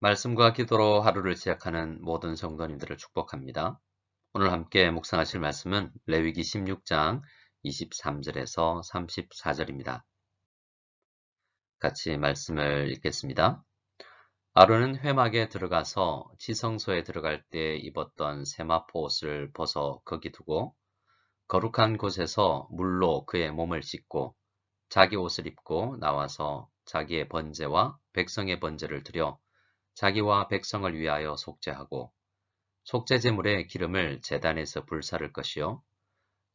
말씀과 기도로 하루를 시작하는 모든 성도님들을 축복합니다. 오늘 함께 묵상하실 말씀은 레위기 16장 23절에서 34절입니다. 같이 말씀을 읽겠습니다. 아론은 회막에 들어가서 지성소에 들어갈 때 입었던 세마포 옷을 벗어 거기 두고 거룩한 곳에서 물로 그의 몸을 씻고 자기 옷을 입고 나와서 자기의 번제와 백성의 번제를 드려 자기와 백성을 위하여 속죄하고 속죄제물의 기름을 제단에서 불사를 것이요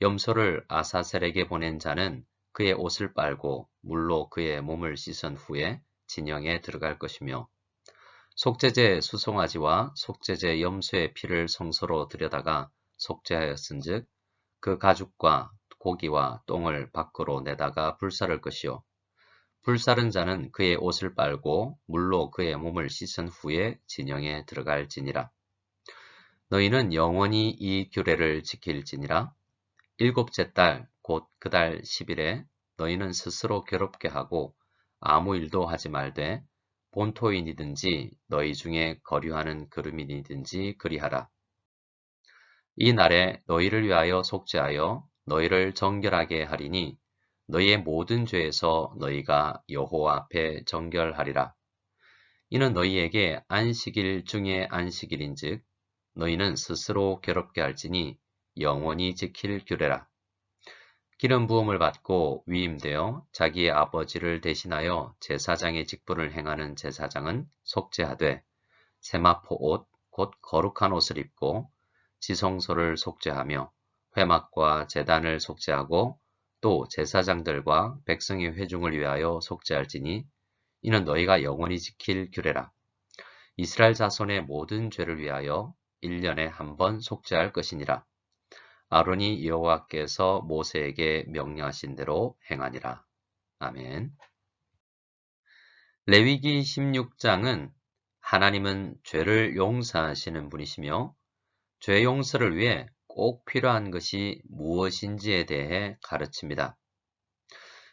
염소를 아사셀에게 보낸 자는 그의 옷을 빨고 물로 그의 몸을 씻은 후에 진영에 들어갈 것이며 속죄제 수송아지와 속죄제 염소의 피를 성소로 들여다가 속죄하였은즉 그 가죽과 고기와 똥을 밖으로 내다가 불사를 것이요 불사른 자는 그의 옷을 빨고 물로 그의 몸을 씻은 후에 진영에 들어갈지니라. 너희는 영원히 이 규례를 지킬지니라. 일곱째 달 곧 그 달 10일에 너희는 스스로 괴롭게 하고 아무 일도 하지 말되 본토인이든지 너희 중에 거류하는 거류민이든지 그리하라. 이 날에 너희를 위하여 속죄하여 너희를 정결하게 하리니 너희의 모든 죄에서 너희가 여호와 앞에 정결하리라. 이는 너희에게 안식일 중에 안식일인즉 너희는 스스로 괴롭게 할지니 영원히 지킬 규례라. 기름 부음을 받고 위임되어 자기의 아버지를 대신하여 제사장의 직분을 행하는 제사장은 속죄하되 세마포 옷, 곧 거룩한 옷을 입고 지성소를 속죄하며 회막과 제단을 속죄하고 또 제사장들과 백성의 회중을 위하여 속죄할지니 이는 너희가 영원히 지킬 규례라. 이스라엘 자손의 모든 죄를 위하여 1년에 한 번 속죄할 것이니라. 아론이 여호와께서 모세에게 명령하신 대로 행하니라. 아멘. 레위기 16장은 하나님은 죄를 용서하시는 분이시며 죄 용서를 위해 꼭 필요한 것이 무엇인지에 대해 가르칩니다.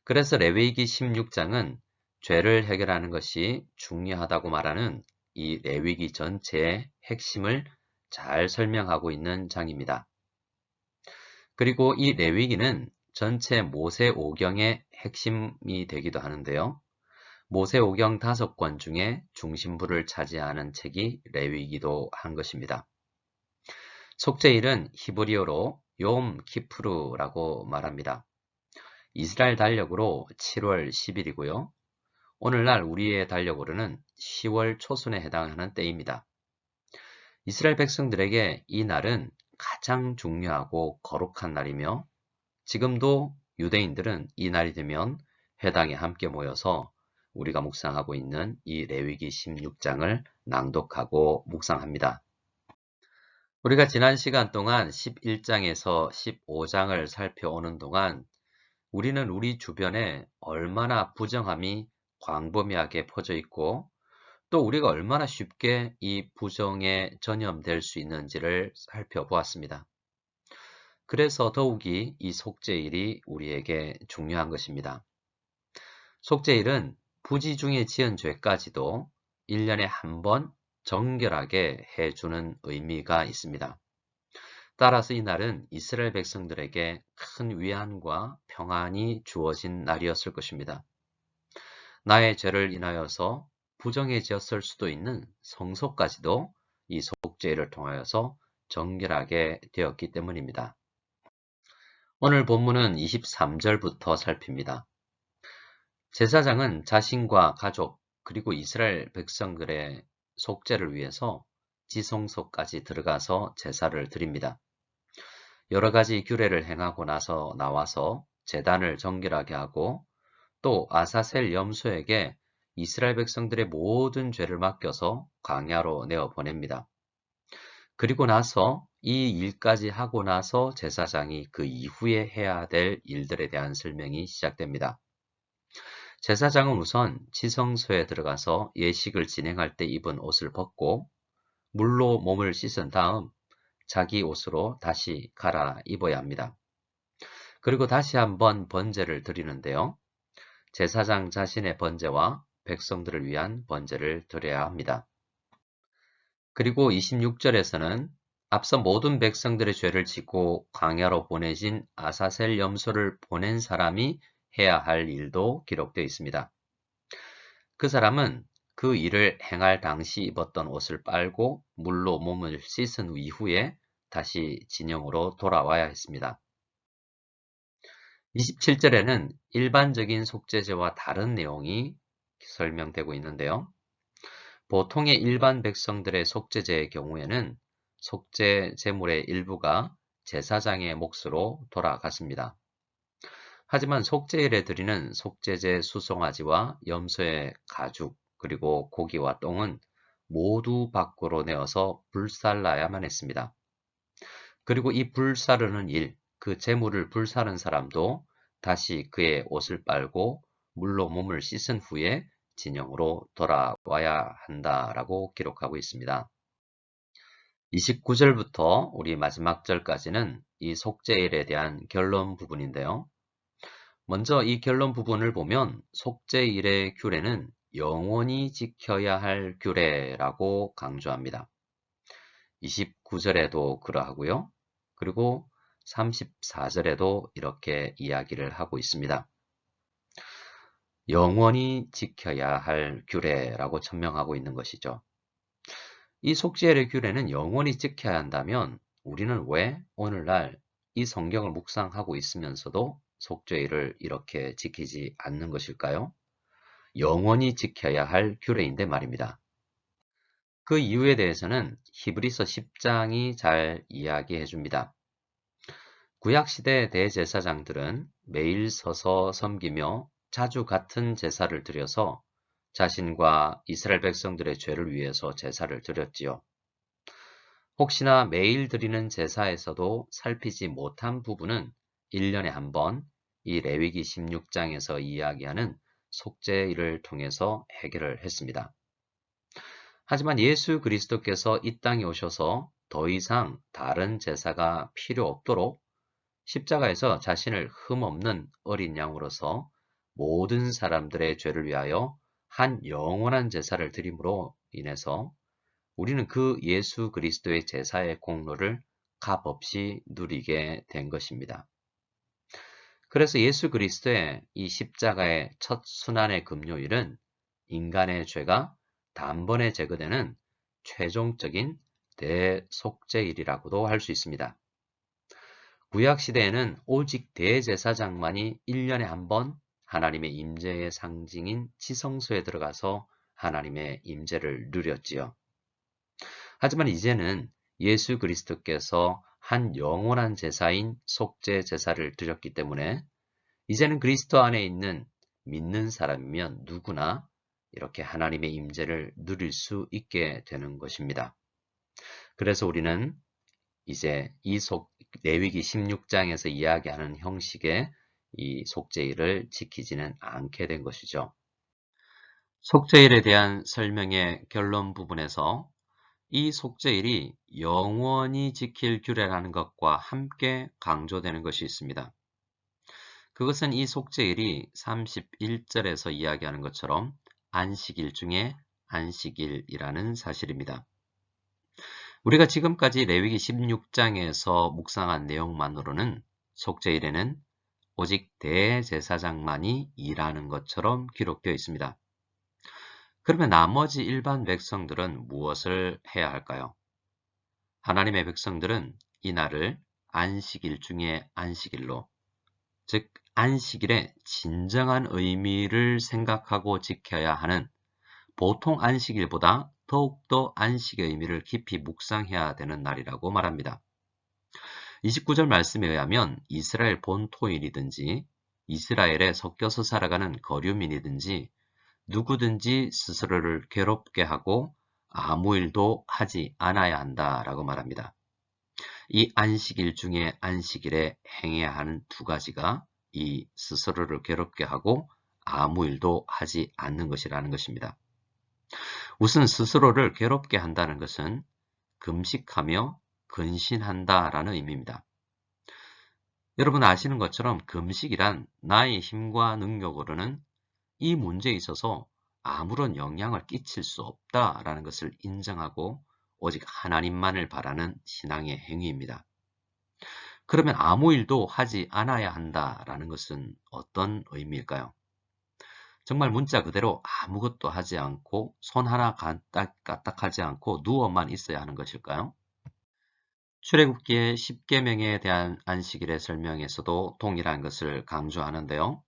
그래서 레위기 16장은 죄를 해결하는 것이 중요하다고 말하는 이 레위기 전체의 핵심을 잘 설명하고 있는 장입니다. 그리고 이 레위기는 전체 모세오경의 핵심이 되기도 하는데요. 모세오경 5권 중에 중심부를 차지하는 책이 레위기도 한 것입니다. 속죄일은 히브리어로 욤 키프루라고 말합니다. 이스라엘 달력으로 7월 10일이고요. 오늘날 우리의 달력으로는 10월 초순에 해당하는 때입니다. 이스라엘 백성들에게 이 날은 가장 중요하고 거룩한 날이며 지금도 유대인들은 이 날이 되면 회당에 함께 모여서 우리가 묵상하고 있는 이 레위기 16장을 낭독하고 묵상합니다. 우리가 지난 시간 동안 11장에서 15장을 살펴오는 동안 우리는 우리 주변에 얼마나 부정함이 광범위하게 퍼져 있고 또 우리가 얼마나 쉽게 이 부정에 전염될 수 있는지를 살펴보았습니다. 그래서 더욱이 이 속죄일이 우리에게 중요한 것입니다. 속죄일은 부지 중에 지은 죄까지도 1년에 한 번 정결하게 해주는 의미가 있습니다. 따라서 이 날은 이스라엘 백성들에게 큰 위안과 평안이 주어진 날이었을 것입니다. 나의 죄를 인하여서 부정해졌을 수도 있는 성소까지도 이 속죄일을 통하여서 정결하게 되었기 때문입니다. 오늘 본문은 23절부터 살핍니다. 제사장은 자신과 가족 그리고 이스라엘 백성들의 속죄를 위해서 지성소까지 들어가서 제사를 드립니다. 여러 가지 규례를 행하고 나서 나와서 제단을 정결하게 하고 또 아사셀 염소에게 이스라엘 백성들의 모든 죄를 맡겨서 광야로 내어 보냅니다. 그리고 나서 이 일까지 하고 나서 제사장이 그 이후에 해야 될 일들에 대한 설명이 시작됩니다. 제사장은 우선 지성소에 들어가서 예식을 진행할 때 입은 옷을 벗고 물로 몸을 씻은 다음 자기 옷으로 다시 갈아입어야 합니다. 그리고 다시 한번 번제를 드리는데요. 제사장 자신의 번제와 백성들을 위한 번제를 드려야 합니다. 그리고 26절에서는 앞서 모든 백성들의 죄를 지고 광야로 보내진 아사셀 염소를 보낸 사람이 해야 할 일도 기록되어 있습니다. 그 사람은 그 일을 행할 당시 입었던 옷을 빨고 물로 몸을 씻은 이후에 다시 진영으로 돌아와야 했습니다. 27절에는 일반적인 속죄제와 다른 내용이 설명되고 있는데요. 보통의 일반 백성들의 속죄제의 경우에는 속죄 제물의 일부가 제사장의 몫으로 돌아갔습니다. 하지만 속죄일에 드리는 속죄제 수송아지와 염소의 가죽, 그리고 고기와 똥은 모두 밖으로 내어서 불살라야만 했습니다. 그리고 이 불사르는 일, 그 제물을 불사른 사람도 다시 그의 옷을 빨고 물로 몸을 씻은 후에 진영으로 돌아와야 한다라고 기록하고 있습니다. 29절부터 우리 마지막 절까지는 이 속죄일에 대한 결론 부분인데요. 먼저 이 결론 부분을 보면 속죄일의 규례는 영원히 지켜야 할 규례라고 강조합니다. 29절에도 그러하고요. 그리고 34절에도 이렇게 이야기를 하고 있습니다. 영원히 지켜야 할 규례라고 천명하고 있는 것이죠. 이 속죄일의 규례는 영원히 지켜야 한다면 우리는 왜 오늘날 이 성경을 묵상하고 있으면서도 속죄일을 이렇게 지키지 않는 것일까요? 영원히 지켜야 할 규례인데 말입니다. 그 이유에 대해서는 히브리서 10장이 잘 이야기해 줍니다. 구약시대 대제사장들은 매일 서서 섬기며 자주 같은 제사를 드려서 자신과 이스라엘 백성들의 죄를 위해서 제사를 드렸지요. 혹시나 매일 드리는 제사에서도 살피지 못한 부분은 1년에 한 번 이 레위기 16장에서 이야기하는 속죄일을 통해서 해결을 했습니다. 하지만 예수 그리스도께서 이 땅에 오셔서 더 이상 다른 제사가 필요 없도록 십자가에서 자신을 흠없는 어린 양으로서 모든 사람들의 죄를 위하여 한 영원한 제사를 드림으로 인해서 우리는 그 예수 그리스도의 제사의 공로를 값없이 누리게 된 것입니다. 그래서 예수 그리스도의 이 십자가의 첫 순환의 금요일은 인간의 죄가 단번에 제거되는 최종적인 대속죄일이라고도 할 수 있습니다. 구약시대에는 오직 대제사장만이 1년에 한 번 하나님의 임재의 상징인 지성소에 들어가서 하나님의 임재를 누렸지요. 하지만 이제는 예수 그리스도께서 한 영원한 제사인 속죄 제사를 드렸기 때문에 이제는 그리스도 안에 있는 믿는 사람이면 누구나 이렇게 하나님의 임재를 누릴 수 있게 되는 것입니다. 그래서 우리는 이제 레위기 16장에서 이야기하는 형식의 이 속죄일을 지키지는 않게 된 것이죠. 속죄일에 대한 설명의 결론 부분에서 이 속죄일이 영원히 지킬 규례라는 것과 함께 강조되는 것이 있습니다. 그것은 이 속죄일이 31절에서 이야기하는 것처럼 안식일 중에 안식일이라는 사실입니다. 우리가 지금까지 레위기 16장에서 묵상한 내용만으로는 속죄일에는 오직 대제사장만이 일하는 것처럼 기록되어 있습니다. 그러면 나머지 일반 백성들은 무엇을 해야 할까요? 하나님의 백성들은 이 날을 안식일 중에 안식일로, 즉 안식일의 진정한 의미를 생각하고 지켜야 하는 보통 안식일보다 더욱더 안식의 의미를 깊이 묵상해야 되는 날이라고 말합니다. 29절 말씀에 의하면 이스라엘 본토인이든지 이스라엘에 섞여서 살아가는 거류민이든지 누구든지 스스로를 괴롭게 하고 아무 일도 하지 않아야 한다라고 말합니다. 이 안식일 중에 안식일에 행해야 하는 두 가지가 이 스스로를 괴롭게 하고 아무 일도 하지 않는 것이라는 것입니다. 우선 스스로를 괴롭게 한다는 것은 금식하며 근신한다라는 의미입니다. 여러분 아시는 것처럼 금식이란 나의 힘과 능력으로는 이 문제에 있어서 아무런 영향을 끼칠 수 없다라는 것을 인정하고 오직 하나님만을 바라는 신앙의 행위입니다. 그러면 아무 일도 하지 않아야 한다라는 것은 어떤 의미일까요? 정말 문자 그대로 아무것도 하지 않고 손 하나 까딱하지 않고 누워만 있어야 하는 것일까요? 출애굽기의 10계명에 대한 안식일의 설명에서도 동일한 것을 강조하는데요.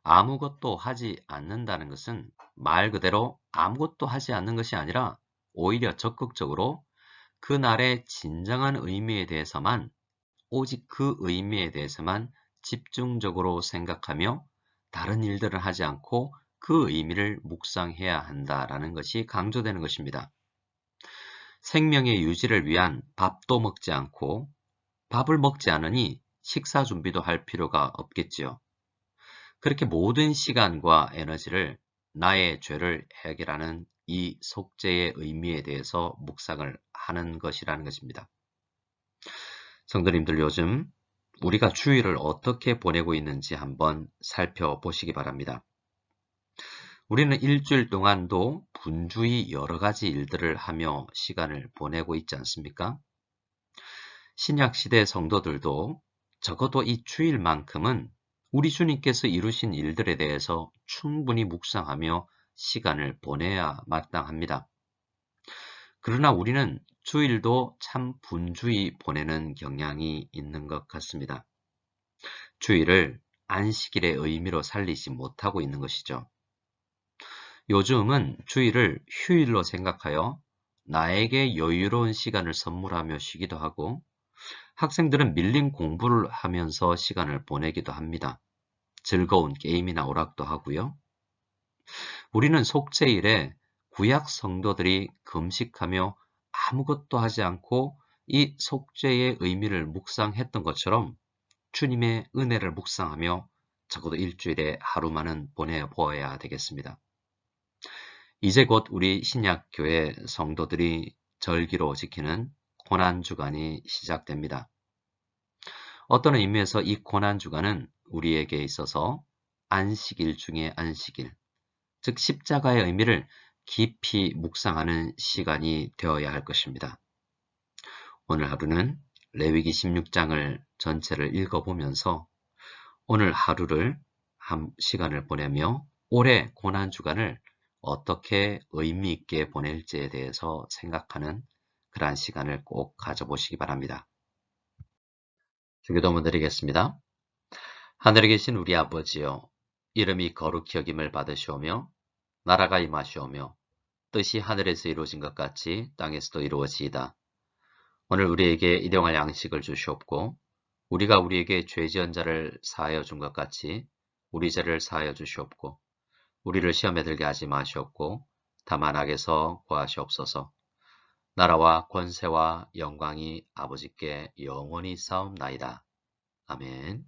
아무것도 하지 않는다는 것은 말 그대로 아무것도 하지 않는 것이 아니라 오히려 적극적으로 그날의 진정한 의미에 대해서만, 오직 그 의미에 대해서만 집중적으로 생각하며 다른 일들을 하지 않고 그 의미를 묵상해야 한다라는 것이 강조되는 것입니다. 생명의 유지를 위한 밥도 먹지 않고 밥을 먹지 않으니 식사 준비도 할 필요가 없겠지요. 그렇게 모든 시간과 에너지를 나의 죄를 해결하는 이 속죄의 의미에 대해서 묵상을 하는 것이라는 것입니다. 성도님들, 요즘 우리가 주일을 어떻게 보내고 있는지 한번 살펴보시기 바랍니다. 우리는 일주일 동안도 분주히 여러 가지 일들을 하며 시간을 보내고 있지 않습니까? 신약시대 성도들도 적어도 이 주일만큼은 우리 주님께서 이루신 일들에 대해서 충분히 묵상하며 시간을 보내야 마땅합니다. 그러나 우리는 주일도 참 분주히 보내는 경향이 있는 것 같습니다. 주일을 안식일의 의미로 살리지 못하고 있는 것이죠. 요즘은 주일을 휴일로 생각하여 나에게 여유로운 시간을 선물하며 쉬기도 하고, 학생들은 밀린 공부를 하면서 시간을 보내기도 합니다. 즐거운 게임이나 오락도 하고요. 우리는 속죄일에 구약 성도들이 금식하며 아무것도 하지 않고 이 속죄의 의미를 묵상했던 것처럼 주님의 은혜를 묵상하며 적어도 일주일에 하루만은 보내보아야 되겠습니다. 이제 곧 우리 신약교회 성도들이 절기로 지키는 고난주간이 시작됩니다. 어떤 의미에서 이 고난주간은 우리에게 있어서 안식일 중에 안식일, 즉 십자가의 의미를 깊이 묵상하는 시간이 되어야 할 것입니다. 오늘 하루는 레위기 16장을 전체를 읽어보면서 오늘 하루를 한 시간을 보내며 올해 고난주간을 어떻게 의미 있게 보낼지에 대해서 생각하는 그러한 시간을 꼭 가져보시기 바랍니다. 주기도문 드리겠습니다. 하늘에 계신 우리 아버지여, 이름이 거룩히 여김을 받으시오며 나라가 임하시오며 뜻이 하늘에서 이루어진 것 같이 땅에서도 이루어지이다. 오늘 우리에게 일용할 양식을 주시옵고 우리가 우리에게 죄 지은 자를 사하여 준 것 같이 우리 죄를 사하여 주시옵고 우리를 시험에 들게 하지 마시옵고 다만 악에서 구하시옵소서. 나라와 권세와 영광이 아버지께 영원히 싸움나이다. 아멘.